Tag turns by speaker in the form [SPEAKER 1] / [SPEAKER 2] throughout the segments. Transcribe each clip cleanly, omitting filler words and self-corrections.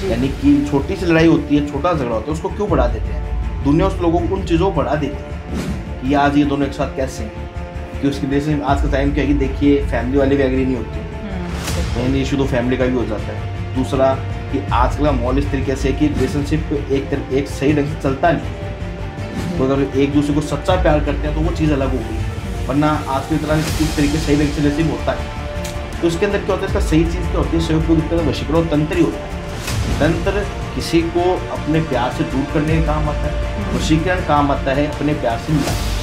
[SPEAKER 1] यानी कि छोटी सी लड़ाई होती है, छोटा झगड़ा होता है, उसको क्यों बढ़ा देते हैं? दुनिया उस लोगों को उन चीज़ों को बढ़ा देती है कि आज ये दोनों एक साथ कैसे हैं, कि उसकी वजह से आज का टाइम क्या है कि देखिए फैमिली वाले भी एग्री नहीं होते, मेन इशू तो फैमिली का भी हो जाता है। दूसरा कि आजकल का माहौल इस तरीके से कि रिलेशनशिप एक सही ढंग से चलता नहीं, तो अगर एक दूसरे को सच्चा प्यार करते हैं तो वो चीज़ अलग हो गई, वरना आज की तरह इस तरीके सही ढंग से रिलेशनशिप होता है। तो उसके अंदर क्या होता है, इसका सही चीज़ क्या होती है, सही उपयोग इसका वशीकरण और तंत्र ही होता है। तंत्र किसी को अपने प्यार से दूर करने का काम आता है, वशीकरण काम आता है अपने प्यार से मिलाने।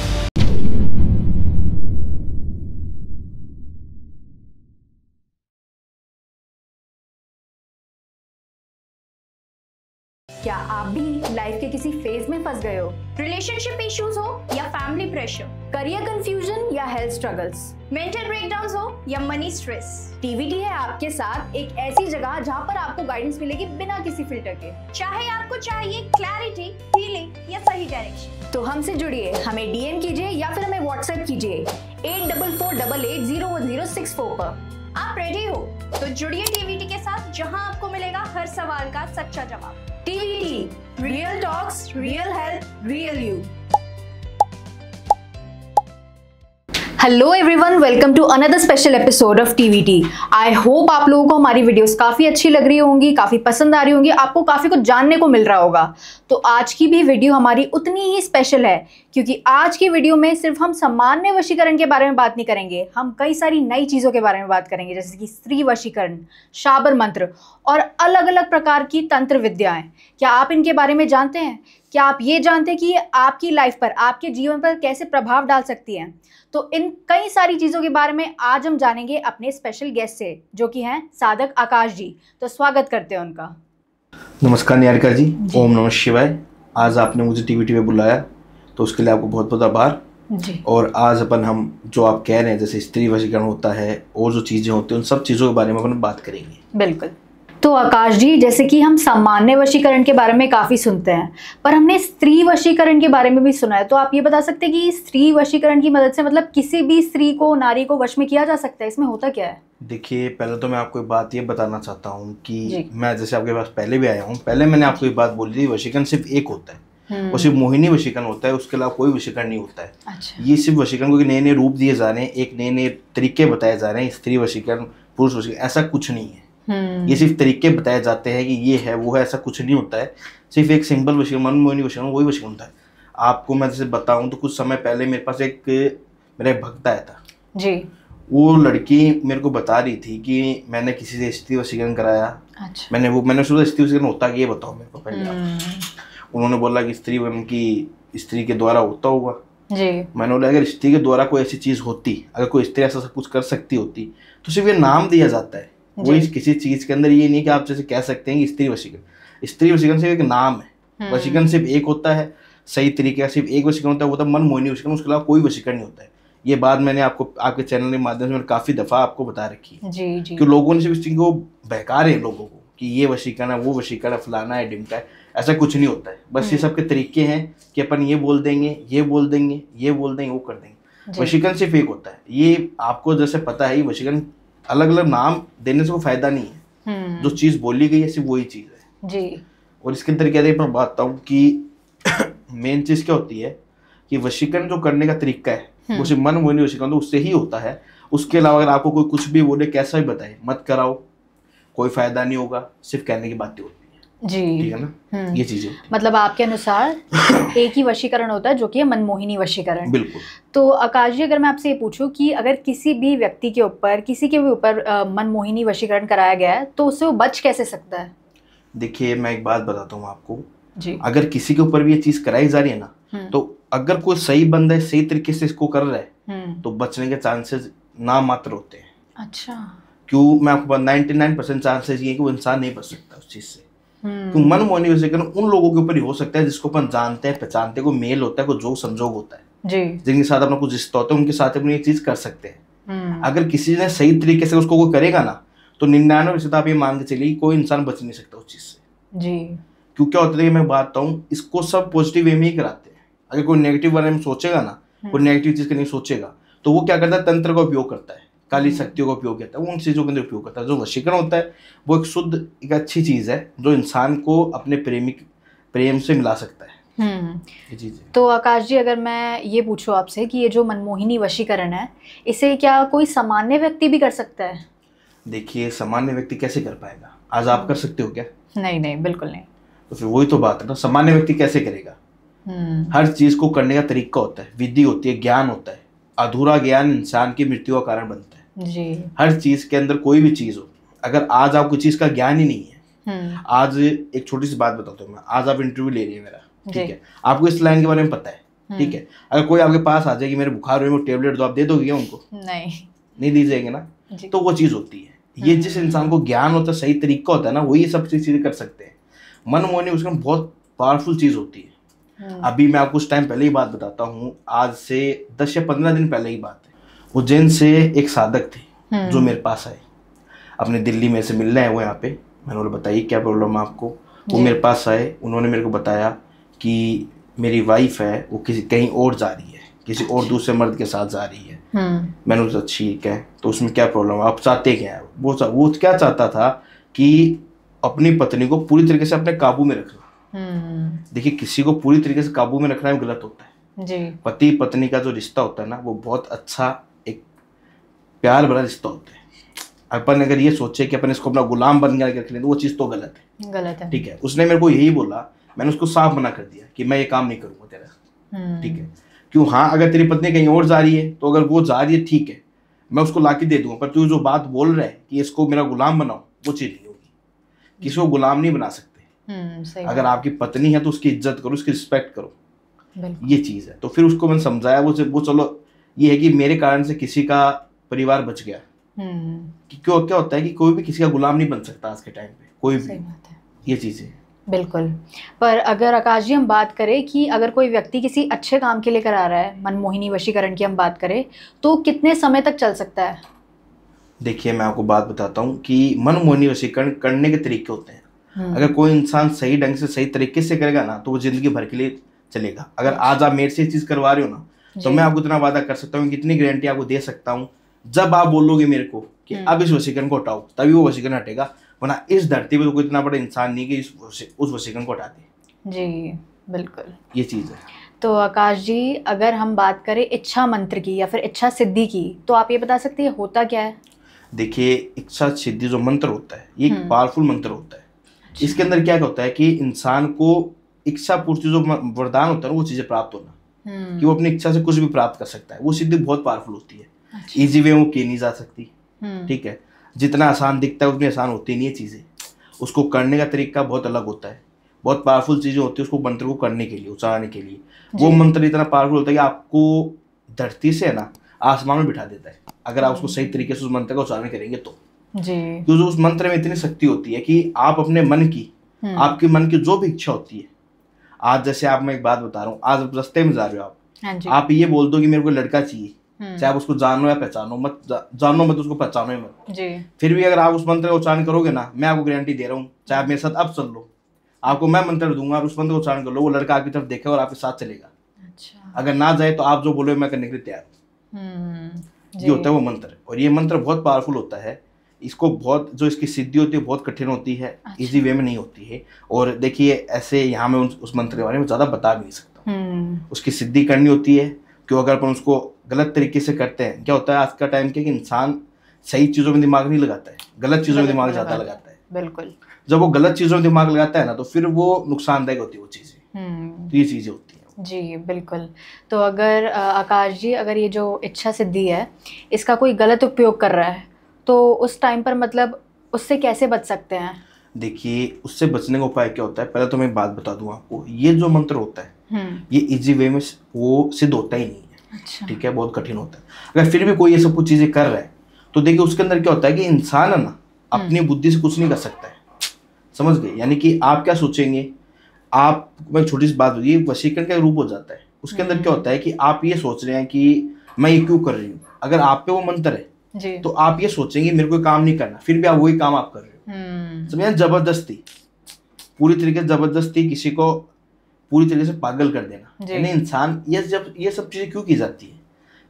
[SPEAKER 2] क्या आप भी लाइफ के किसी फेज में फंस गए हो? रिलेशनशिप इश्यूज हो या फैमिली प्रेशर, करियर कंफ्यूजन या हेल्थ स्ट्रगल्स, मेंटल ब्रेकडाउन्स हो या मनी स्ट्रेस, टीवीटी है आपके साथ एक ऐसी जगह जहां पर आपको गाइडेंस मिलेगी बिना किसी फिल्टर के। चाहे आपको चाहिए क्लैरिटी, हीलिंग या सही डायरेक्शन, तो हमसे जुड़िए, हमें डीएम कीजिए या फिर हमें व्हाट्सएप कीजिए 8448801064 पर। आप रेडी हो तो जुड़िए टीवीटी के साथ, जहां आपको मिलेगा हर सवाल का सच्चा जवाब। TVT, real talks, real health, real you. Hello everyone, welcome to another special episode of TVT. I hope आप लोगों को हमारी वीडियोस काफ़ी अच्छी लग रही होंगी, काफ़ी पसंद आ रही होंगी, आपको काफ़ी कुछ जानने को मिल रहा होगा। तो आज की भी वीडियो हमारी उतनी ही स्पेशल है, क्योंकि आज की वीडियो में सिर्फ हम सामान्य वशीकरण के बारे में बात नहीं करेंगे, हम कई सारी नई चीज़ों के बारे में बात करेंगे, जैसे कि स्त्री वशीकरण, शाबर मंत्र और अलग अलग प्रकार की तंत्र विद्याएं। क्या आप इनके बारे में जानते हैं? क्या आप ये जानते हैं कि ये आपकी लाइफ पर, आपके जीवन पर कैसे प्रभाव डाल सकती हैं? तो इन कई सारी चीज़ों के बारे में आज हम जानेंगे अपने स्पेशल गेस्ट से, जो कि हैं साधक आकाश जी। तो स्वागत करते हैं उनका।
[SPEAKER 1] नमस्कार निहारिका जी, ओम नमः शिवाय। आज आपने मुझे टीवीटी पे बुलाया तो उसके लिए आपको बहुत बहुत आभार
[SPEAKER 2] जी।
[SPEAKER 1] और आज हम जो आप कह रहे हैं, जैसे स्त्री वशीकरण होता है और जो चीज़ें होती हैं, उन सब चीज़ों के बारे में अपन बात करेंगे।
[SPEAKER 2] बिल्कुल। तो आकाश जी, जैसे कि हम सामान्य वशीकरण के बारे में काफ़ी सुनते हैं, पर हमने स्त्री वशीकरण के बारे में भी सुना है। तो आप ये बता सकते हैं कि स्त्री वशीकरण की मदद से मतलब किसी भी स्त्री को, नारी को वश में किया जा सकता है? इसमें होता क्या है?
[SPEAKER 1] देखिए, पहले तो मैं आपको एक बात ये बताना चाहता हूँ कि मैं जैसे आपके पास पहले भी आया हूँ, पहले मैंने आपको एक बात बोली थी, वशीकरण सिर्फ एक होता है, वो सिर्फ मोहिनी वशीकरण होता है, उसके अलावा कोई वशीकरण नहीं होता है।
[SPEAKER 2] अच्छा।
[SPEAKER 1] ये सिर्फ वशीकरण को नए नए रूप दिए जा रहे हैं, एक नए नए तरीके बताए जा रहे हैं। स्त्री वशीकरण, पुरुष वशीकरण, ऐसा कुछ नहीं है। ये सिर्फ तरीके बताए जाते हैं कि ये है वो है, ऐसा कुछ नहीं होता है। सिर्फ एक सिंपल वशीकरण, मनमोहिनी वशीकरण, वही वशीकरण होता है। आपको मैं जैसे बताऊं तो कुछ समय पहले मेरे पास मेरा एक भक्त आया था
[SPEAKER 2] जी।
[SPEAKER 1] वो लड़की मेरे को बता रही थी कि मैंने किसी से स्त्री वशीकरण कराया।
[SPEAKER 2] अच्छा।
[SPEAKER 1] मैंने सोचा स्त्री वशीकरण होता कि ये बताओ मेरे को पहले आप। उन्होंने बोला कि स्त्री के द्वारा होता होगा
[SPEAKER 2] जी।
[SPEAKER 1] मैंने बोला अगर स्त्री के द्वारा कोई ऐसी चीज होती, अगर कोई स्त्री ऐसा सब कुछ कर सकती होती तो सिर्फ ये नाम दिया जाता है, वही किसी चीज के अंदर ये नहीं कि आप जैसे कह सकते हैं कि स्त्री वशीकरण। स्त्री वशीकरण सिर्फ एक नाम है, वशीकरण सिर्फ एक होता है, सही तरीके का सिर्फ एक वशीकरण होता है, वो था मनमोहिनी वशीकरण, उसके अलावा कोई वशीकरण नहीं होता है। ये बात मैंने आपको आपके चैनल के माध्यम से मैंने काफी दफा आपको बता रखी है
[SPEAKER 2] जी जी।
[SPEAKER 1] कि लोगों ने सिर्फ इस चीज को बहका रहे हैं लोगों को कि ये वशीकरण है, वो वशीकरण है, फलाना है, ढिमका है। ऐसा कुछ नहीं होता है। बस ये सब के तरीके हैं कि अपन ये बोल देंगे, ये बोल देंगे, ये बोल देंगे, वो कर देंगे। वशीकरण सिर्फ एक होता है। ये आपको जैसे पता है, ये वशीकरण अलग अलग नाम देने से कोई फायदा नहीं है। जो चीज बोली गई है सिर्फ वही चीज है जी। और इसके अंदर क्या मैं बताता हूँ कि मेन चीज क्या होती है कि वशीकरण जो करने का तरीका है वो सिर्फ मनमोहिनी वशीकरण तो उससे ही होता है। उसके अलावा अगर आपको कोई कुछ भी बोले, कैसा भी बताए, मत कराओ, कोई फायदा नहीं होगा, सिर्फ कहने की बातें होती है जी। ठीक है ना? ये चीजें मतलब
[SPEAKER 2] आपके अनुसार एक ही वशीकरण होता है जो कि है मनमोहिनी वशीकरण।
[SPEAKER 1] बिल्कुल।
[SPEAKER 2] तो आकाश जी, अगर मैं आपसे ये पूछूं कि अगर किसी भी व्यक्ति के ऊपर, किसी के भी ऊपर मनमोहिनी वशीकरण कराया गया है तो उससे वो बच कैसे सकता है?
[SPEAKER 1] देखिए, मैं एक बात बताता हूँ आपको जी। अगर किसी के ऊपर भी ये चीज कराई जा रही है ना, तो अगर कोई सही बंदा है, सही तरीके से इसको कर रहा है, तो बचने के चांसेस ना मात्र होते हैं।
[SPEAKER 2] अच्छा।
[SPEAKER 1] क्यों? मैं आपको 99% चांसेस ये है कि वो इंसान नहीं बच सकता उस चीज से। तो मनमोहिनी वशीकरण उन लोगों के ऊपर ही हो सकता है जिसको अपन जानते हैं, पहचानते हैं, कोई मेल होता है, कोई जोग संजोग होता है जी, जिनके साथ अपना कुछ रिश्ता होता है, उनके साथ अपनी ये चीज कर सकते हैं। अगर किसी ने सही तरीके से उसको कोई करेगा ना, तो 99% आप ये मान के चलिए कोई इंसान बच नहीं सकता उस चीज से जी। क्यों? क्या होता है कि मैं बात बताऊँ, इसको सब पॉजिटिव वे में ही कराते हैं। अगर कोई नेगेटिव बारे में सोचेगा ना, कोई नेगेटिव चीज का नहीं सोचेगा, तो वो क्या करता है, तंत्र का उपयोग करता है काली शक्तियों का उपयोग करता है, वो उन चीज़ों के अंदर उपयोग करता है। जो वशीकरण होता है वो एक शुद्ध, एक अच्छी चीज़ है जो इंसान को अपने प्रेम से मिला सकता है। ये चीज़ है।
[SPEAKER 2] तो आकाश जी, अगर मैं ये पूछूं आपसे कि ये जो मनमोहिनी वशीकरण है, इसे क्या कोई सामान्य व्यक्ति भी कर सकता है?
[SPEAKER 1] देखिए, सामान्य व्यक्ति कैसे कर पाएगा? आज आप कर सकते हो क्या?
[SPEAKER 2] नहीं नहीं, बिल्कुल नहीं।
[SPEAKER 1] तो फिर वही तो बात है ना, सामान्य व्यक्ति कैसे करेगा? हर चीज को करने का तरीका होता है, विधि होती है, ज्ञान होता है। अधूरा ज्ञान इंसान की मृत्यु का कारण बनता है
[SPEAKER 2] जी।
[SPEAKER 1] हर चीज के अंदर, कोई भी चीज हो, अगर आज आपको चीज का ज्ञान ही नहीं है। आज एक छोटी सी बात बताता हूँ मैं, आज आप इंटरव्यू ले रही है मेरा, ठीक है, आपको इस लाइन के बारे में पता है, ठीक है, अगर कोई आपके पास आ जाए कि मेरे बुखार हुए, टेबलेट दो, आप दे दोगे उनको? नहीं दी जाएंगे ना। तो वो चीज होती है, ये जिस इंसान को ज्ञान होता है, सही तरीका होता है ना, वो ये सब चीजें कर सकते हैं। मनमोहनी उसमें बहुत पावरफुल चीज होती है। अभी मैं आपको कुछ टाइम पहले ही बात बताता हूँ, आज से 10 या 15 दिन पहले ही बात है। उज्जैन से एक साधक थे जो मेरे पास आए, अपने दिल्ली में से मिलने आए वो यहाँ पे। मैंने बोला बताइए क्या प्रॉब्लम है आपको? वो मेरे पास आए, उन्होंने मेरे को बताया कि मेरी वाइफ है, वो कहीं और जा रही है, किसी और दूसरे मर्द के साथ जा रही है। मैंने उससे ठीक है, तो उसमें क्या प्रॉब्लम है, आप चाहते क्या है? वो क्या चाहता था कि अपनी पत्नी को पूरी तरीके से अपने काबू में रखना। देखिए, किसी को पूरी तरीके से काबू में रखना गलत होता है जी। पति पत्नी का जो रिश्ता होता है ना, वो बहुत अच्छा, एक प्यार भरा रिश्ता होता है। अपन अगर ये सोचे कि अपन इसको अपना गुलाम बन के रख लें, तो वो चीज़ तो गलत है। ठीक है, उसने मेरे को यही बोला, मैंने उसको साफ मना कर दिया कि मैं ये काम नहीं करूँगा तेरा। ठीक है, क्यों? हाँ, अगर तेरी पत्नी कहीं और जा रही है, तो अगर वो जा रही है ठीक है, मैं उसको ला के दे दूंगा, पर तू जो बात बोल रहा है कि इसको मेरा गुलाम बनाओ, वो चीज़ नहीं होगी। किसी को गुलाम नहीं बना सकते। अगर आपकी पत्नी है तो उसकी इज्जत करो, उसकी रिस्पेक्ट करो, ये चीज़ है। तो फिर उसको मैंने समझाया, वो चलो ये है कि मेरे कारण से किसी का परिवार बच गया। कि क्यों, क्या होता है कि कोई भी किसी का गुलाम नहीं बन सकता आज के टाइम पे, कोई भी। ये चीज़ है।
[SPEAKER 2] बिल्कुल। पर अगर आकाश जी हम बात करें कि अगर कोई व्यक्ति किसी अच्छे काम के लिए करा रहा है, मनमोहिनी वशीकरण की हम बात करें, तो कितने समय तक चल सकता है? देखिए,
[SPEAKER 1] मैं आपको बात बताता हूँ कि मनमोहिनी वशीकरण करने के तरीके होते हैं। अगर कोई इंसान सही ढंग से, सही तरीके से करेगा ना, तो वो जिंदगी भर के लिए चलेगा। अगर आज आप मेरे से इस चीज़ करवा रहे हो ना, तो मैं आपको इतना वादा कर सकता हूँ, कितनी गारंटी आपको दे सकता हूँ, जब आप बोलोगे मेरे को कि अब इस वशीकरण को हटाओ, तभी वो वशीकरण हटेगा। वरना इस धरती पे तो कोई इतना बड़ा इंसान नहीं कि उस वशीकरण को हटा दे।
[SPEAKER 2] जी बिल्कुल,
[SPEAKER 1] ये चीज़ है।
[SPEAKER 2] तो आकाश जी, अगर हम बात करें इच्छा मंत्र की या फिर इच्छा सिद्धि की, तो आप ये बता सकते हैं होता क्या है?
[SPEAKER 1] देखिए, इच्छा सिद्धि जो मंत्र होता है, ये एक पावरफुल मंत्र होता है। इसके अंदर क्या होता है कि इंसान को इच्छा पूर्ति जो वरदान होता है, वो चीजें प्राप्त होना, कि वो अपनी इच्छा से कुछ भी प्राप्त कर सकता है, वो सिद्धि बहुत पावरफुल होती है। इजी वे वो की नहीं जा सकती। ठीक है, जितना आसान दिखता है उतनी आसान होती नहीं है चीजें, उसको करने का तरीका बहुत अलग होता है। बहुत पावरफुल चीजें होती है उसको मंत्र को करने के लिए, उच्चारने के लिए। वो मंत्र इतना पावरफुल होता है कि आपको धरती से ना आसमान में बिठा देता है, अगर आप उसको सही तरीके से उस मंत्र का उच्चारण करेंगे तो। क्योंकि उस मंत्र में इतनी शक्ति होती है कि आप अपने मन की, आपके मन की जो भी इच्छा होती है, आज जैसे आप, मैं एक बात बता रहा हूँ, आज आप रास्ते में जा रहे हो, आप ये बोल दो कि मेरे को लड़का चाहिए, चाहे आप उसको जानो या पहचानो मत, जानो मत, उसको पहचानो ही मत, फिर भी अगर आप उस मंत्र का उच्चारण करोगे ना, मैं आपको गारंटी दे रहा हूँ, चाहे आप मेरे साथ अब चल लो, आपको मैं मंत्र दूंगा और उस मंत्र का उच्चारण कर लो, वो लड़का आपकी तरफ देखेगा और आपके साथ चलेगा। अगर ना जाए तो आप जो बोलो मैं करने के लिए तैयार हूँ। ये होता है वो मंत्र, और ये मंत्र बहुत पावरफुल होता है। इसको बहुत, जो इसकी सिद्धि होती है बहुत कठिन होती है, इजी वे में नहीं होती है। और देखिए, ऐसे यहाँ मैं उस मंत्र के बारे में ज़्यादा बता भी नहीं सकता। उसकी सिद्धि करनी होती है, क्यों? अगर अपन उसको गलत तरीके से करते हैं, क्या होता है आज का टाइम क्या कि इंसान सही चीज़ों में दिमाग नहीं लगाता है, गलत चीज़ों में दिमाग ज़्यादा लगाता है।
[SPEAKER 2] बिल्कुल,
[SPEAKER 1] जब वो गलत चीज़ों में दिमाग लगाता है ना, तो फिर वो नुकसानदायक होती है वो चीज़ें। तो ये चीज़ें होती हैं।
[SPEAKER 2] जी बिल्कुल। तो अगर आकाश जी, अगर ये जो इच्छा सिद्धि है, इसका कोई गलत उपयोग कर रहा है, तो उस टाइम पर मतलब उससे कैसे बच सकते हैं?
[SPEAKER 1] देखिए, उससे बचने का उपाय क्या होता है, पहले तो मैं एक बात बता दूं आपको, ये जो मंत्र होता है ये इजी वे में वो सिद्ध होता ही नहीं है। अच्छा। ठीक है, बहुत कठिन होता है। अगर फिर भी कोई ये सब कुछ चीज़ें कर रहा है, तो देखिए उसके अंदर क्या होता है कि इंसान है ना, अपनी बुद्धि से कुछ नहीं कर सकता है। समझ गए? यानी कि आप क्या सोचेंगे, आप, मैं छोटी सी बात होती है, वशीकरण का रूप हो जाता है। उसके अंदर क्या होता है कि आप ये सोच रहे हैं कि मैं ये क्यों कर रही हूँ। अगर आप पे वो मंत्र है तो आप ये सोचेंगे मेरे को काम नहीं करना, फिर भी आप वही काम आप कर रहे हो। समझे? जबरदस्ती, पूरी तरीके से जबरदस्ती किसी को पूरी तरीके से पागल कर देना। यानी इंसान, ये जब ये सब चीजें क्यों की जाती है,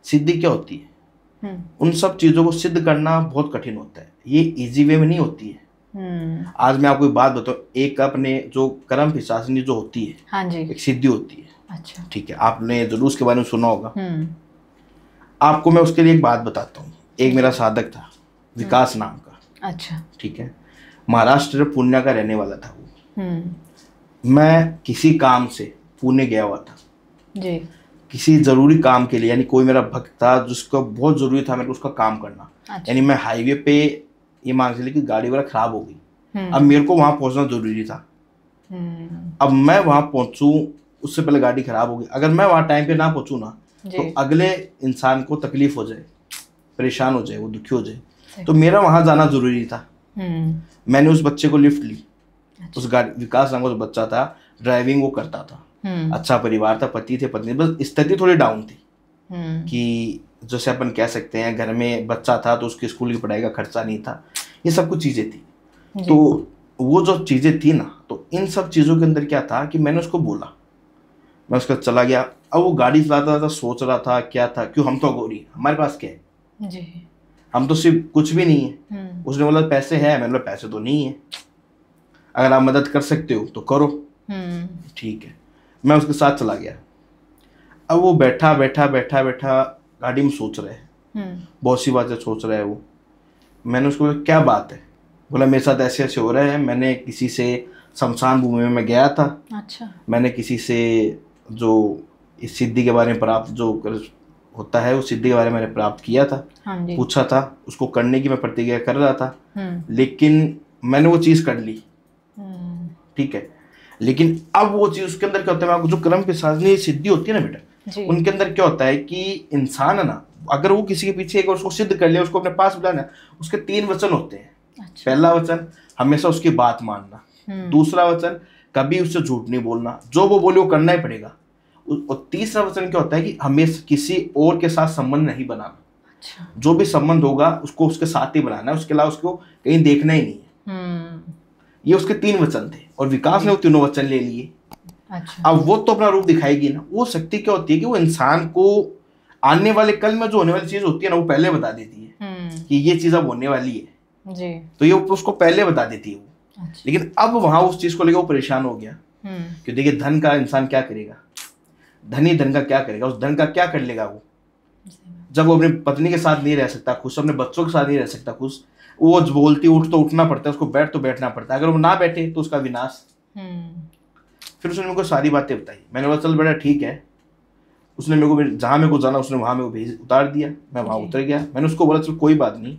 [SPEAKER 1] सिद्धि क्या होती है, उन सब चीजों को सिद्ध करना बहुत कठिन होता है, ये इजी वे में नहीं होती है। आज मैं आपको एक बात बताऊं, एक अपने जो कर्म पिशाचिनी जो होती है,
[SPEAKER 2] हाँ जी,
[SPEAKER 1] एक सिद्धि होती है।
[SPEAKER 2] अच्छा,
[SPEAKER 1] ठीक है, आपने जरूर उसके बारे में सुना होगा। आपको मैं उसके लिए एक बात बताता हूँ। एक मेरा साधक था, विकास नाम का।
[SPEAKER 2] अच्छा,
[SPEAKER 1] ठीक है, महाराष्ट्र पुणे का रहने वाला था वो। मैं किसी काम से पुणे गया हुआ था
[SPEAKER 2] जी,
[SPEAKER 1] किसी जरूरी काम के लिए, यानी कोई मेरा भक्त था जिसको बहुत जरूरी था मेरे को उसका काम करना।
[SPEAKER 2] अच्छा,
[SPEAKER 1] यानी मैं हाईवे पे, ये मान चलिए कि गाड़ी वगैरह खराब हो गई, अब मेरे को वहां पहुंचना जरूरी था। अब मैं वहां पहुंचूं, उससे पहले गाड़ी खराब हो गई, अगर मैं वहां टाइम पे ना पहुंचूं ना तो अगले इंसान को तकलीफ हो जाए, परेशान हो जाए, वो दुखी हो जाए। तो मेरा वहां जाना जरूरी था। मैंने उस बच्चे को लिफ्ट ली।
[SPEAKER 2] अच्छा,
[SPEAKER 1] उस गाड़ी, विकास नाम का जो बच्चा था, ड्राइविंग वो करता था, अच्छा परिवार था, पति थे, पत्नी, बस स्थिति थोड़ी डाउन थी कि जैसे अपन कह सकते हैं घर में बच्चा था तो उसकी स्कूल की पढ़ाई का खर्चा नहीं था, ये सब कुछ चीजें थी। तो वो जो चीजें थी ना, तो इन सब चीजों के अंदर क्या था कि मैंने उसको बोला, मैं उसका चला गया। अब वो गाड़ी चलाता था, सोच रहा था क्या था, क्यों हम तो गोरी, हमारे पास क्या है
[SPEAKER 2] जी,
[SPEAKER 1] हम तो सिर्फ कुछ भी नहीं है। उसने बोला पैसे है, मैंने बोला पैसे तो नहीं है, अगर आप मदद कर सकते हो तो करो। ठीक है, मैं उसके साथ चला गया। अब वो बैठा बैठा बैठा बैठा गाड़ी में सोच रहा है, बहुत सी बातें सोच रहा है वो। मैंने उसको बोला क्या बात है, बोला मेरे साथ ऐसे ऐसे हो रहा है, मैंने किसी से शमशान भूमि में मैं गया था। अच्छा, मैंने किसी से जो इस सिद्धि के बारे में प्राप्त जो होता है, उस सिद्धि के बारे में मैंने प्राप्त किया था। हाँ जी, पूछा था, उसको करने की मैं प्रतिज्ञा कर रहा था, लेकिन मैंने वो चीज कर ली। ठीक है, लेकिन अब वो चीज उसके अंदर क्या होता है, आपको जो कर्म पिशाचिनी सिद्धि होती है ना बेटा, उनके अंदर क्या होता है कि इंसान है ना, अगर वो किसी के पीछे एक उसको सिद्ध कर लिया, उसको अपने पास बुलाना, उसके 3 वचन होते हैं। अच्छा। पहला वचन हमेशा उसकी बात मानना, दूसरा वचन कभी उससे झूठ नहीं बोलना, जो वो बोले वो करना ही पड़ेगा, और तीसरा वचन क्या होता है कि हमेशा किसी और के साथ संबंध नहीं बनाना। अच्छा। जो भी संबंध होगा उसको उसके साथ ही बनाना है, उसके अलावा उसको कहीं देखना ही नहीं है। ये उसके 3 वचन थे, और विकास ने वो तीनों वचन ले लिए। अच्छा। अब वो तो अपना रूप दिखाएगी ना। वो शक्ति क्या होती है कि वो इंसान को आने वाले कल में जो होने वाली चीज होती है ना, वो पहले बता देती है कि ये चीज अब होने वाली है जी। तो ये उसको पहले बता देती है वो। अच्छा। लेकिन अब वहां उस चीज को लेकर वो परेशान हो गया कि देखिए धन का इंसान क्या करेगा, धनी धन का क्या करेगा, उस धन का क्या कर लेगा वो, जब वो अपनी पत्नी के साथ नहीं रह सकता खुश, अपने बच्चों के साथ नहीं रह सकता खुश, वो बोलती उठ तो उठना पड़ता है, उसको बैठ तो बैठना पड़ता है, अगर वो ना बैठे तो उसका विनाश। फिर उसने मेरे को सारी बातें बताई। मैंने बोला चल बेटा ठीक है। उसने मेरे को जहां मेरे को जाना उसने वहां मेरे को भेज उतार दिया, मैं वहां उतर गया। मैंने उसको बोला चल कोई बात नहीं,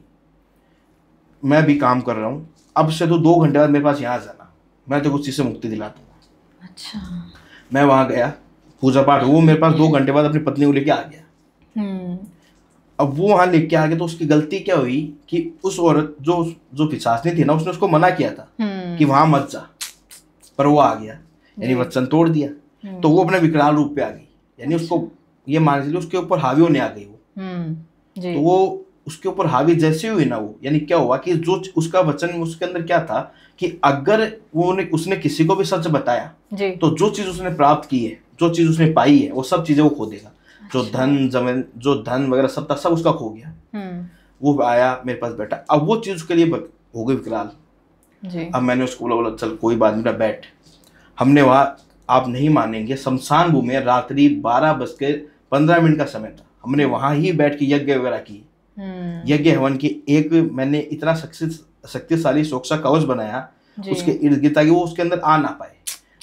[SPEAKER 1] मैं भी काम कर रहा हूँ, अब से तो 2 घंटे बाद मेरे पास यहाँ जाना, मैं तो कुछ चीज से मुक्ति दिला दूंगा। अच्छा। मैं वहां गया, पूजा पाठ, वो मेरे पास 2 घंटे बाद अपनी पत्नी को लेके आ गया। अब वो वहां लेके आ गया तो उसकी गलती क्या हुई कि उस औरत जो पिशाचिनी थी ना, उसने उसको मना किया था कि वहां मत जा, पर वो आ गया, यानी वचन तोड़ दिया। तो वो अपने विकराल रूप पे आ गई, यानी उसको ये मान लीजिए उसके ऊपर हावी होने आ गई वो। तो वो उसके ऊपर हावी जैसे हुई ना वो, यानी क्या हुआ कि जो उसका वचन उसके अंदर क्या था कि अगर उसने किसी को भी सच बताया तो जो चीज उसने प्राप्त की है, जो चीज उसने पाई है, वो सब चीजें वो खो देगा। जो धन जमीन, जो धन वगैरह सब था, सब उसका खो गया। वो आया मेरे पास बैठा, अब वो चीज उसके लिए हो गई विकराल। अब मैंने उसको बोला चल कोई बात नहीं बैठ। हमने वहां, आप नहीं मानेंगे, शमशान भूमि में रात्रि 12:15 का समय था। हमने वहां ही बैठ के यज्ञ वगैरह की, यज्ञ हवन की। एक मैंने इतना शक्तिशाली सोक्सा कवच बनाया उसके इर्द गिर्द, ताकि वो उसके अंदर आ ना पाए।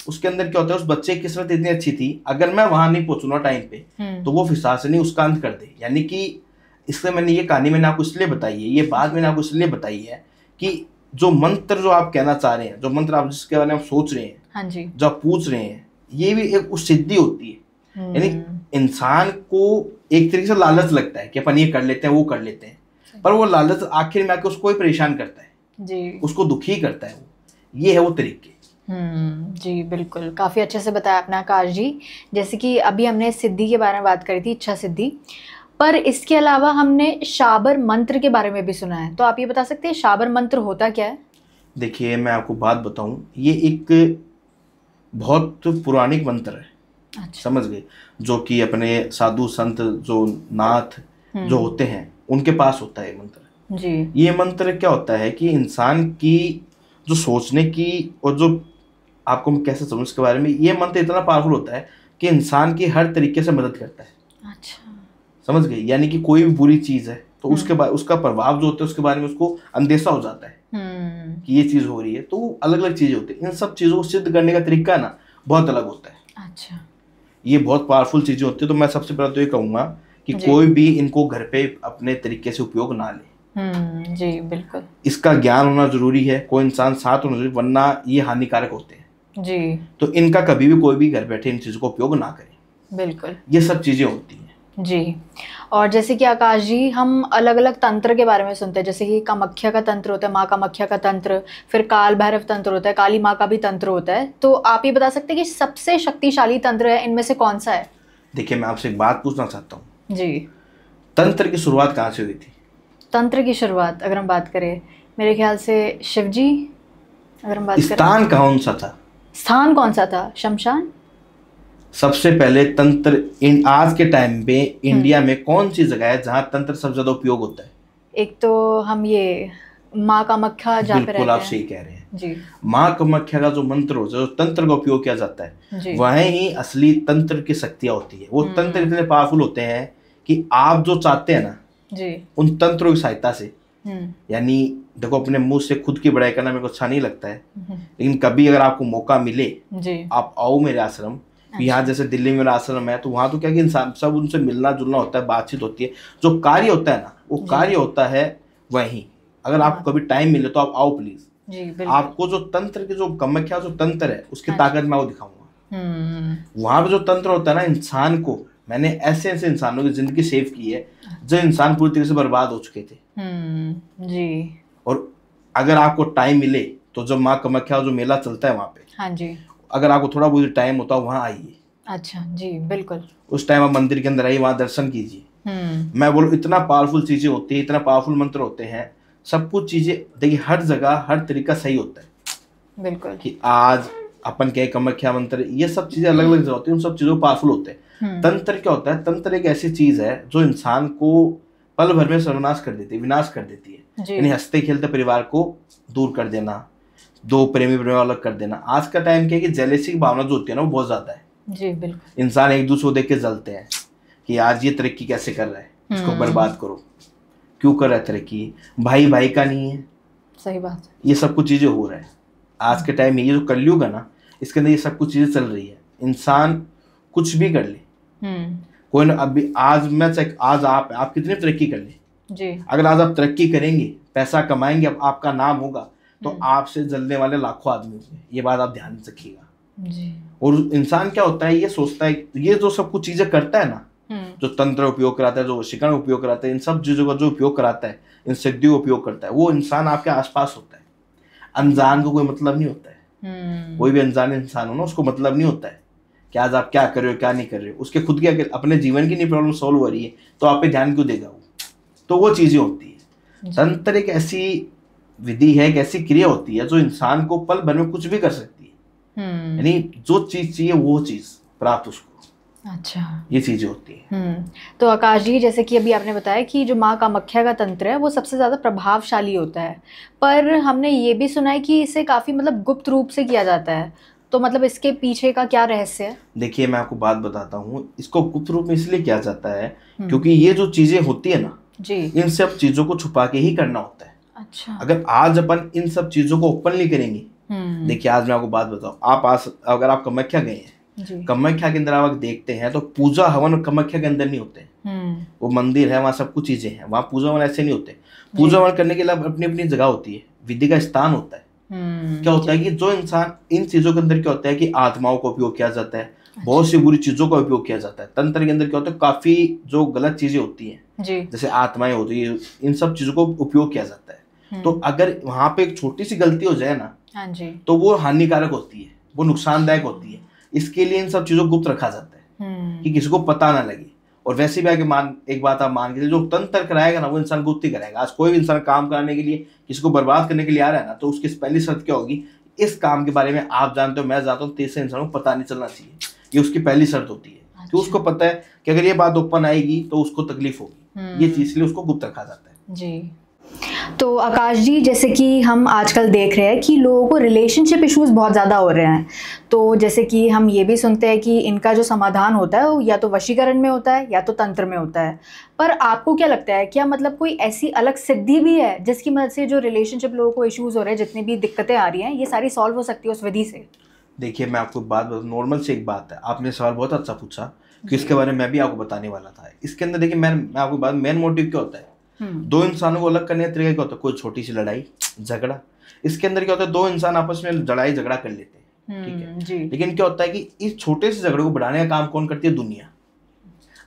[SPEAKER 1] उसके अंदर क्या होता है, उस बच्चे की किस्मत इतनी अच्छी थी, अगर मैं वहां नहीं पहुंचूंगा टाइम पे तो वो पिशाचिनी उसका अंत कर दे। यानी कि इसलिए मैंने ये कहानी मैंने आपको इसलिए बताई है, ये बात मैंने आपको इसलिए बताई है कि जो मंत्र जो आप कहना चाह रहे हैं, जो मंत्र आप जिसके बारे में आप सोच रहे हैं, हाँ जी, जो आप पूछ रहे हैं, ये भी एक उस सिद्धि होती है। यानी इंसान को एक तरीके से लालच लगता है कि अपन ये कर लेते हैं, वो कर लेते हैं, पर वो लालच आखिर में आके उसको ही परेशान करता है जी, उसको दुखी करता है। वो ये है वो तरीके।
[SPEAKER 2] जी बिल्कुल, काफ़ी अच्छे से बताया आपने आकाश जी। जैसे कि अभी हमने सिद्धि के बारे में बात करी थी, इच्छा सिद्धि, पर इसके अलावा हमने शाबर मंत्र के बारे में भी सुना है, तो आप ये बता सकते हैं शाबर मंत्र होता क्या है?
[SPEAKER 1] देखिए मैं आपको बात बताऊं, ये एक बहुत पुरानिक मंत्र है। अच्छा। समझ गए, जो कि अपने साधु संत जो नाथ जो होते हैं उनके पास होता है ये मंत्र
[SPEAKER 2] जी।
[SPEAKER 1] ये मंत्र क्या होता है कि इंसान की जो सोचने की और जो आपको मैं कैसे समझ इसके बारे में, ये मंत्र इतना पावरफुल होता है कि इंसान की हर तरीके से मदद करता है।
[SPEAKER 2] अच्छा।
[SPEAKER 1] समझ गए? यानी कि कोई भी बुरी चीज है तो उसके बाद उसका प्रभाव जो होता है उसके बारे में उसको अंदेशा हो जाता है कि ये चीज हो रही है। तो अलग अलग चीजें होती है, इन सब चीजों को सिद्ध करने का तरीका ना बहुत अलग होता है।
[SPEAKER 2] अच्छा।
[SPEAKER 1] ये बहुत पावरफुल चीजें होती है। तो मैं सबसे पहले तो ये कहूंगा कि
[SPEAKER 2] जी।
[SPEAKER 1] कोई भी इनको घर पे अपने तरीके से उपयोग ना ले।
[SPEAKER 2] जी बिल्कुल।
[SPEAKER 1] इसका ज्ञान होना जरूरी है, कोई इंसान साथ होना जरूरी, वरना ये हानिकारक होते हैं।
[SPEAKER 2] जी
[SPEAKER 1] तो इनका कभी भी कोई भी घर बैठे इन चीजों का उपयोग ना करे।
[SPEAKER 2] बिल्कुल।
[SPEAKER 1] ये सब चीजें होती हैं।
[SPEAKER 2] जी। और जैसे कि आकाश जी, हम अलग अलग तंत्र के बारे में सुनते हैं, जैसे कि कामाख्या का तंत्र होता है, माँ कामाख्या का तंत्र, फिर काल भैरव तंत्र होता है, काली माँ का भी तंत्र होता है। तो आप ये बता सकते हैं कि सबसे शक्तिशाली तंत्र है इनमें से कौन सा है?
[SPEAKER 1] देखिए, मैं आपसे एक बात पूछना चाहता हूँ
[SPEAKER 2] जी।
[SPEAKER 1] तंत्र की शुरुआत कहाँ से हुई थी?
[SPEAKER 2] तंत्र की शुरुआत अगर हम बात करें, मेरे ख्याल से शिव जी। अगर हम बात करें,
[SPEAKER 1] स्थान कौन सा था?
[SPEAKER 2] स्थान कौन सा था? शमशान।
[SPEAKER 1] सबसे पहले तंत्र आज के टाइम पे इंडिया में कौन सी जगह है जहाँ तंत्र सबसे ज्यादा उपयोग होता है?
[SPEAKER 2] एक तो हम ये माँ कामाख्या जहाँ पे
[SPEAKER 1] बिल्कुल,
[SPEAKER 2] रहते
[SPEAKER 1] आप
[SPEAKER 2] हैं।
[SPEAKER 1] सही कह रहे हैं।
[SPEAKER 2] जी।
[SPEAKER 1] माँ कामाख्या का जो मंत्र होता है, जो तंत्र का उपयोग किया जाता है,
[SPEAKER 2] जी।
[SPEAKER 1] वहीं ही असली तंत्र की शक्तियाँ होती है। वो तंत्र इतने पावरफुल होते हैं कि आप जो चाहते हैं ना,
[SPEAKER 2] जी,
[SPEAKER 1] उन तंत्रों की सहायता से, यानी देखो, अपने मुंह से खुद की बड़ाई करना मेरे को अच्छा नहीं लगता है, लेकिन कभी अगर आपको मौका मिले,
[SPEAKER 2] जी,
[SPEAKER 1] आप आओ मेरे आश्रम। यहाँ जैसे दिल्ली में मेरा आश्रम है, तो वहाँ तो क्या कि इंसान सब उनसे मिलना जुलना होता है, बातचीत होती है। जो कार्य होता है ना, वो कार्य होता है वहीं। अगर आपको कभी टाइम मिले तो आप आओ प्लीज।
[SPEAKER 2] जी बिल्कुल।
[SPEAKER 1] आपको जो तंत्र की जो कामाख्या जो तंत्र है उसकी ताकत मैं वो दिखाऊंगा। वहां पे जो तंत्र होता है ना, इंसान को, मैंने ऐसे ऐसे इंसानों की जिंदगी सेव की है जो इंसान पूरी तरीके से बर्बाद हो चुके थे।
[SPEAKER 2] जी।
[SPEAKER 1] और अगर आपको टाइम मिले तो जब माँ कामाख्या जो मेला चलता है वहां पे,
[SPEAKER 2] हाँ जी,
[SPEAKER 1] अगर आपको थोड़ा बहुत टाइम होता है वहां आइए।
[SPEAKER 2] अच्छा जी बिल्कुल।
[SPEAKER 1] उस टाइम आप मंदिर के अंदर आइए, वहां दर्शन कीजिए। मैं बोलूँ, इतना पावरफुल चीजें होती है, इतना पावरफुल मंत्र होते हैं, सब कुछ चीजें। देखिए, हर जगह हर तरीका सही होता है।
[SPEAKER 2] बिल्कुल। कि
[SPEAKER 1] आज अपन क्या कामाख्या मंत्र, ये सब चीजें अलग अलग होती हैं, उन सब चीजों पावरफुल होते हैं। तंत्र क्या होता है? तंत्र एक ऐसी चीज है जो इंसान को पल भर में सर्वनाश कर देती है, विनाश कर देती है। यानी हंसते खेलते परिवार को दूर कर देना, दो प्रेमी प्रेमी अलग कर देना। आज का टाइम क्या है कि जेलेसी की भावना जो होती है ना, वो बहुत ज्यादा है।
[SPEAKER 2] जी बिल्कुल।
[SPEAKER 1] इंसान एक दूसरे को देख के जलते हैं कि आज ये तरक्की कैसे कर रहा है, इसको बर्बाद करो। क्यों कर रहा है तरक्की? भाई भाई का नहीं है।
[SPEAKER 2] सही बात है।
[SPEAKER 1] ये सब कुछ चीजें हो रहा है आज के टाइम में। ये जो कलयुग है ना, इसके अंदर ये सब कुछ चीजें चल रही है। इंसान कुछ भी कर ले, कोई ना, अभी आज मैं चाहे आज आप कितनी तरक्की कर ले
[SPEAKER 2] जी,
[SPEAKER 1] अगर आज आप तरक्की करेंगे, पैसा कमाएंगे, अब आपका नाम होगा, तो आपसे जलने वाले लाखों आदमी होंगे। ये बात आप ध्यान रखिएगा
[SPEAKER 2] जी।
[SPEAKER 1] और इंसान क्या होता है, ये सोचता है, ये जो सब कुछ चीजें करता है ना, जो तंत्र उपयोग कराता है, जो वशीकरण उपयोग कराता है, इन सब चीजों का जो उपयोग कराता है, इन सिद्धियों का उपयोग करता है, वो इंसान आपके आसपास होता है। अनजान को कोई मतलब नहीं होता है। कोई भी अनजान इंसान हो ना, उसको मतलब नहीं होता है कि आज आप क्या कर रहे हो क्या नहीं कर रहे हो। उसके खुद की अपने जीवन की नहीं प्रॉब्लम सॉल्व हो रही है तो आप पे ध्यान क्यों देगा वो? तो वो चीजें होती है। तंत्र एक ऐसी विधि है, एक ऐसी क्रिया होती है जो इंसान को पल भर में कुछ भी कर सकती है। यानी जो चीज चाहिए वो चीज प्राप्त उसको।
[SPEAKER 2] अच्छा,
[SPEAKER 1] ये चीजें होती है।
[SPEAKER 2] तो आकाश जी, जैसे कि अभी आपने बताया कि जो माँ कामाख्या का तंत्र है वो सबसे ज़्यादा प्रभावशाली होता है, पर हमने ये भी सुना है कि इसे काफ़ी मतलब गुप्त रूप से किया जाता है। तो मतलब इसके पीछे का क्या रहस्य है?
[SPEAKER 1] देखिए, मैं आपको बात बताता हूँ। इसको गुप्त रूप में इसलिए किया जाता है क्योंकि ये जो चीजें होती है ना
[SPEAKER 2] जी,
[SPEAKER 1] इन सब चीजों को छुपा के ही करना होता है।
[SPEAKER 2] अच्छा।
[SPEAKER 1] अगर आज अपन इन सब चीजों को ओपनली करेंगे, देखिए आज मैं आपको बात बताऊं, अगर आप कामाख्या गए हैं, कामाख्या के अंदर आप देखते हैं तो पूजा हवन कामाख्या के अंदर नहीं होते। वो मंदिर है, वहाँ सब कुछ चीजें हैं, वहाँ पूजा हवन ऐसे नहीं होते। पूजा हवन करने के लिए अपनी अपनी जगह होती है, विधि का स्थान होता है। क्या होता है कि जो इंसान, इन चीजों के अंदर क्या होता है कि आत्माओं का उपयोग किया जाता है, बहुत सी बुरी चीजों का उपयोग किया जाता है। तंत्र के अंदर क्या होता है, काफी जो गलत चीजें होती हैं, जैसे आत्माएं होती है, इन सब चीजों को उपयोग किया जाता है। तो अगर वहां पे एक छोटी सी गलती हो जाए ना, तो वो हानिकारक होती है, वो नुकसानदायक होती है। इसके लिए इन सब चीजों को गुप्त रखा जाता है कि किसी को पता ना लगे। और वैसे भी आगे एक बात आप मान के, जो तंत्र कराएगा ना वो इंसान गुप्त ही कराएगा। आज कोई भी इंसान काम कराने के लिए, किसी को बर्बाद करने के लिए आ रहा है ना, तो उसकी पहली शर्त क्या होगी, इस काम के बारे में आप जानते हो, मैं जानता हूँ, तीसरे इंसान को पता नहीं चलना चाहिए। ये उसकी पहली शर्त होती है। तो उसको पता है कि अगर ये बात ओपन आएगी तो उसको तकलीफ होगी। ये चीज इसलिए उसको गुप्त रखा जाता है।
[SPEAKER 2] जी। तो आकाश जी, जैसे कि हम आजकल देख रहे हैं कि लोगों को रिलेशनशिप इश्यूज बहुत ज़्यादा हो रहे हैं, तो जैसे कि हम ये भी सुनते हैं कि इनका जो समाधान होता है वो या तो वशीकरण में होता है या तो तंत्र में होता है। पर आपको क्या लगता है, क्या मतलब कोई ऐसी अलग सिद्धि भी है जिसकी मदद से जो रिलेशनशिप लोगों को इश्यूज हो रहे हैं, जितनी भी दिक्कतें आ रही हैं, ये सारी सॉल्व हो सकती है उस विधि से?
[SPEAKER 1] देखिए, मैं आपको बात बताऊं, नॉर्मल से एक बात है, आपने सवाल बहुत अच्छा पूछा कि इसके बारे में मैं भी आपको बताने वाला था। इसके अंदर देखिए, मैं आपको बात, मेन मोटिव क्या होता है, दो इंसानों को अलग करने का तरीका क्या होता है, कोई छोटी सी लड़ाई झगड़ा, इसके अंदर क्या होता है, दो इंसान आपस में लड़ाई झगड़ा कर लेते हैं, ठीक है जी। लेकिन क्या होता है कि इस छोटे से झगड़े को बढ़ाने का काम कौन करती है? दुनिया।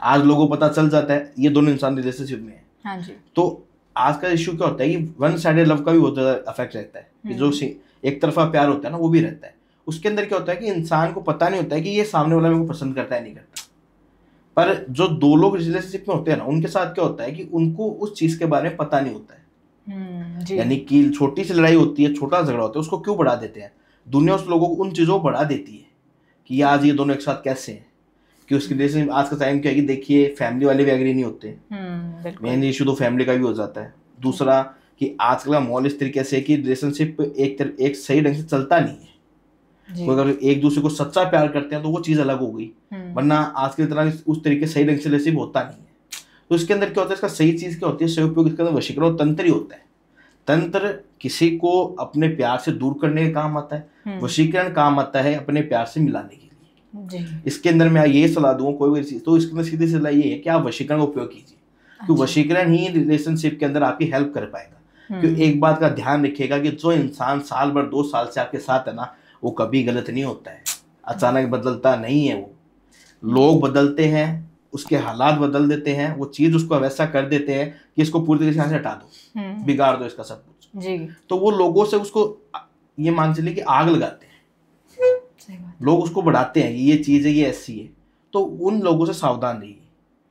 [SPEAKER 1] आज लोगों को पता चल जाता है ये दोनों इंसान रिलेशनशिप में है। हाँ जी। तो आज का इश्यू क्या होता है कि वन साइडेड लव का भी बहुत ज्यादा अफेक्ट रहता है, कि जो एक तरफा प्यार होता है ना, वो भी रहता है। उसके अंदर क्या होता है कि इंसान को पता नहीं होता है कि ये सामने वाला मेरे को पसंद करता है नहीं करता। पर जो दो लोग रिलेशनशिप में होते हैं ना, उनके साथ क्या होता है कि उनको उस चीज के बारे में पता नहीं होता है। यानी कि छोटी सी लड़ाई होती है, छोटा झगड़ा होता है, उसको क्यों बढ़ा देते हैं? दुनिया उस लोगों को उन चीजों को बढ़ा देती है कि आज ये दोनों एक साथ कैसे हैं, कि उसकी रिलेशन आज का टाइम क्या है कि देखिए फैमिली वाले भी एग्री नहीं होते। मेन इशू तो फैमिली का भी हो जाता है। दूसरा कि आजकल का माहौल इस तरीके से कि रिलेशनशिप एक सही ढंग से चलता नहीं है। तो अगर एक दूसरे को सच्चा प्यार करते हैं तो वो चीज अलग हो गई, वरना आज की तरह उस तरीके सही ढंग से रिलेशनशिप होता नहीं है। तो इसके अंदर क्या होता है, इसका सही चीज क्या होती है, सही उपयोग इसके अंदर वशीकरण और तंत्र ही होता है। तंत्र किसी को अपने प्यार से दूर करने का काम आता है, वशीकरण काम आता है अपने प्यार से मिलाने के लिए। इसके अंदर मैं ये सलाह दूंगा कोई भी चीज, तो इसके अंदर सीधी सलाह ये है कि आप वशीकरण का उपयोग कीजिए, क्योंकि वशीकरण ही रिलेशनशिप के अंदर आपकी हेल्प कर पाएगा। क्योंकि एक बात का ध्यान रखिएगा कि जो इंसान साल भर 2 साल से आपके साथ है ना, वो कभी गलत नहीं होता है, अचानक बदलता नहीं है। वो लोग बदलते हैं, उसके हालात बदल देते हैं, वो चीज उसको वैसा कर देते हैं कि इसको पूरी तरीके से हटा दो, बिगाड़ दो इसका सब कुछ जी। तो वो लोगों से उसको ये मान चलिए कि आग लगाते हैं, लोग उसको बढ़ाते हैं कि ये चीज है, ये ऐसी है। तो उन लोगों से सावधान रहिए,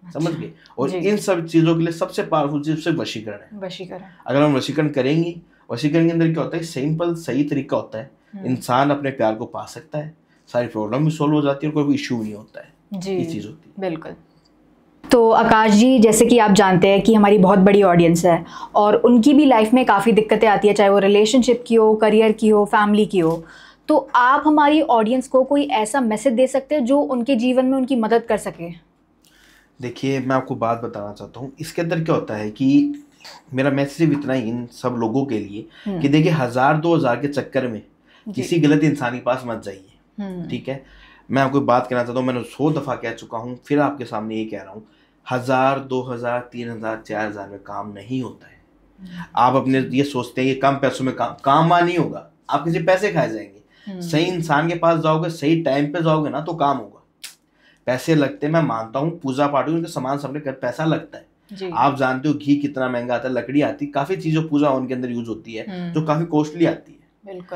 [SPEAKER 1] समझ गए। और इन सब चीजों के लिए सबसे पावरफुल चीज सिर्फ वशीकरण है। वशीकरण अगर हम वशीकरण करेंगे, वशीकरण के अंदर क्या होता है, सिंपल सही तरीका होता है, इंसान अपने प्यार को पा सकता है, सारी प्रॉब्लम भी सॉल्व हो जाती है और कोई भी इश्यू नहीं होता है जी। ये चीज होती है। बिल्कुल।
[SPEAKER 2] तो आकाश जी, जैसे कि आप जानते हैं कि हमारी बहुत बड़ी ऑडियंस है और उनकी भी लाइफ में काफ़ी दिक्कतें आती है, चाहे वो रिलेशनशिप की हो, करियर की हो, फैमिली की हो। तो आप हमारी ऑडियंस को कोई ऐसा मैसेज दे सकते हैं जो उनके जीवन में उनकी मदद कर सके?
[SPEAKER 1] देखिए, मैं आपको बात बताना चाहता हूँ। इसके अंदर क्या होता है कि मेरा मैसेज इतना ही इन सब लोगों के लिए कि देखिए 1000-2000 के चक्कर में किसी गलत इंसान के पास मत जाइए, ठीक है। मैं आपको बात कहना चाहता हूँ, मैंने 100 दफ़ा कह चुका हूँ, फिर आपके सामने ये कह रहा हूँ, 1000, 2000, 3000, 4000 में काम नहीं होता है। आप अपने ये सोचते हैं कि कम पैसों में काम नहीं होगा, आप किसी पैसे खाए जाएंगे। सही इंसान के पास जाओगे, सही टाइम पे जाओगे ना, तो काम होगा। पैसे लगते हैं, मैं मानता हूँ, पूजा पाठ उनके सामान सबने कर पैसा लगता है। आप जानते हो घी कितना महंगा आता है, लकड़ी आती है, काफी चीजों पूजा उनके अंदर यूज होती है जो काफी कॉस्टली आती है।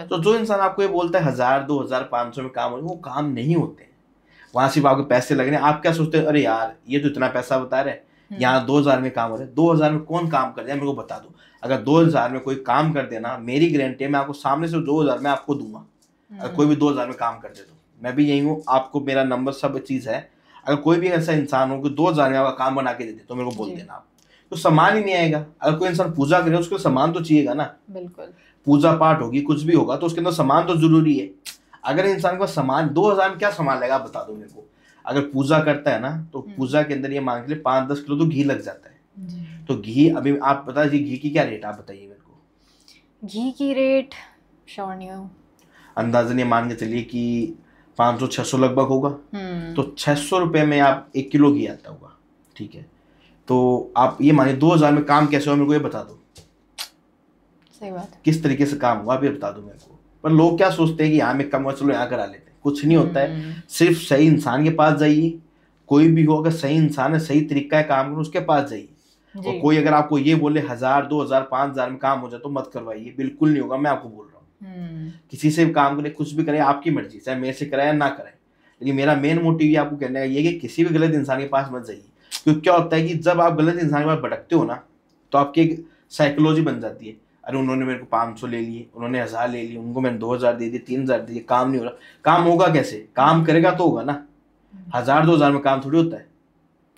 [SPEAKER 1] तो जो इंसान आपको ये बोलता है 1000, 2000, 500 में काम हो, वो काम नहीं होते। वहां सिर्फ आपके पैसे लग रहे हैं। आप क्या सोचते हैं, अरे यार ये तो इतना पैसा बता रहे हैं, यहाँ 2000 में काम हो रहा है। 2000 में कौन काम कर रहा है, मेरे को बता दो। अगर 2000 में कोई काम कर देना, मेरी गारंटी है, मैं आपको सामने से 2000 में आपको दूंगा। अगर कोई भी 2000 में काम कर दे तो मैं भी यही हूँ, आपको मेरा नंबर सब चीज है। अगर कोई भी ऐसा इंसान हो कि 2000 में आपका काम बना के दे दे, तो मेरे को बोल देना आप, तो सामान ही नहीं आएगा। अगर कोई इंसान पूजा करे, उसको सामान तो चाहिएगा ना। बिल्कुल। पूजा पाठ होगी, कुछ भी होगा, तो उसके अंदर सामान तो जरूरी है। अगर इंसान को सामान 2000 में क्या सामान लगेगा, बता दो मेरे को। अगर पूजा करता है ना, तो पूजा के अंदर ये मान के लिए 5-10 किलो तो घी लग जाता है। तो घी, अभी आप बता दीजिए घी की क्या रेट, आप बताइए मेरे को।
[SPEAKER 2] घी की रेट श्योर नहीं हूँ,
[SPEAKER 1] अंदाजन ये मान के चलिए कि 500-600 लगभग होगा। तो 600 रुपये में आप 1 किलो घी आता होगा, ठीक है। तो आप ये मानिए 2000 में काम कैसे हो, मेरे को ये बता दो।
[SPEAKER 2] सही बात है।
[SPEAKER 1] किस तरीके से काम हुआ, आप ये बता दो मेरे को। पर लोग क्या सोचते हैं कि यहाँ में कम हुआ, चलो यहाँ करा लेते हैं। कुछ नहीं होता है। सिर्फ सही इंसान के पास जाइए, कोई भी हो, अगर सही इंसान है, सही तरीका है काम करना, उसके पास जाइए। और कोई अगर आपको ये बोले 1000, 2000, 5000 में काम हो जाए, तो मत करवाइए, बिल्कुल नहीं होगा। मैं आपको बोल रहा हूँ, किसी से काम करे, कुछ भी करे, आपकी मर्जी, चाहे मेरे से कराए या ना कराए। लेकिन मेरा मेन मोटिव ये आपको कहने का ये कि किसी भी गलत इंसान के पास मत जाइए। क्योंकि क्या होता है कि जब आप गलत इंसान के पास भटकते हो ना, तो आपकी एक साइकोलॉजी बन जाती है। अरे उन्होंने मेरे को 500 ले लिए, उन्होंने 1000 ले लिए, उनको मैंने 2000 दे दिए, 3000 दे दिए, काम नहीं हो रहा। काम होगा कैसे, काम करेगा तो होगा ना। 1000-2000 में काम थोड़ी होता है।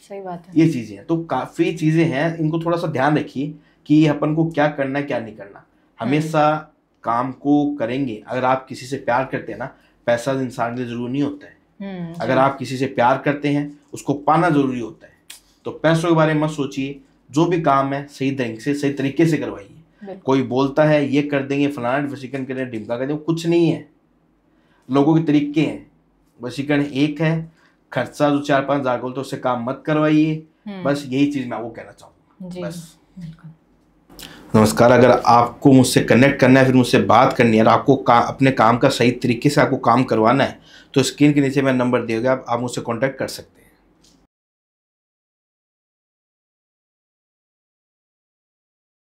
[SPEAKER 2] सही बात है।
[SPEAKER 1] ये चीजें हैं, तो काफी चीजें हैं, इनको थोड़ा सा ध्यान रखिए कि अपन को क्या करना है क्या नहीं करना। हमेशा काम को करेंगे। अगर आप किसी से प्यार करते हैं ना, पैसा इंसान के लिए जरूरी नहीं होता है। अगर आप किसी से प्यार करते हैं उसको पाना जरूरी होता है। तो पैसों के बारे में मत सोचिए, जो भी काम है सही ढंग से सही तरीके से करवाइए। कोई बोलता है ये कर देंगे, फलाना वशीकरण करें, ढिमका कर देंगे, कुछ नहीं है। लोगों के तरीके हैं, वशीकरण एक है, खर्चा जो 4-5 हज़ार बोलते तो उससे काम मत करवाइए। बस यही चीज मैं आपको कहना चाहूँगा। बस नमस्कार। अगर आपको मुझसे कनेक्ट करना है, फिर मुझसे बात करनी है और आपको अपने काम का सही तरीके से आपको काम करवाना है, तो स्क्रीन के नीचे मैं नंबर दिया गया, आप मुझसे कांटेक्ट कर सकते हैं।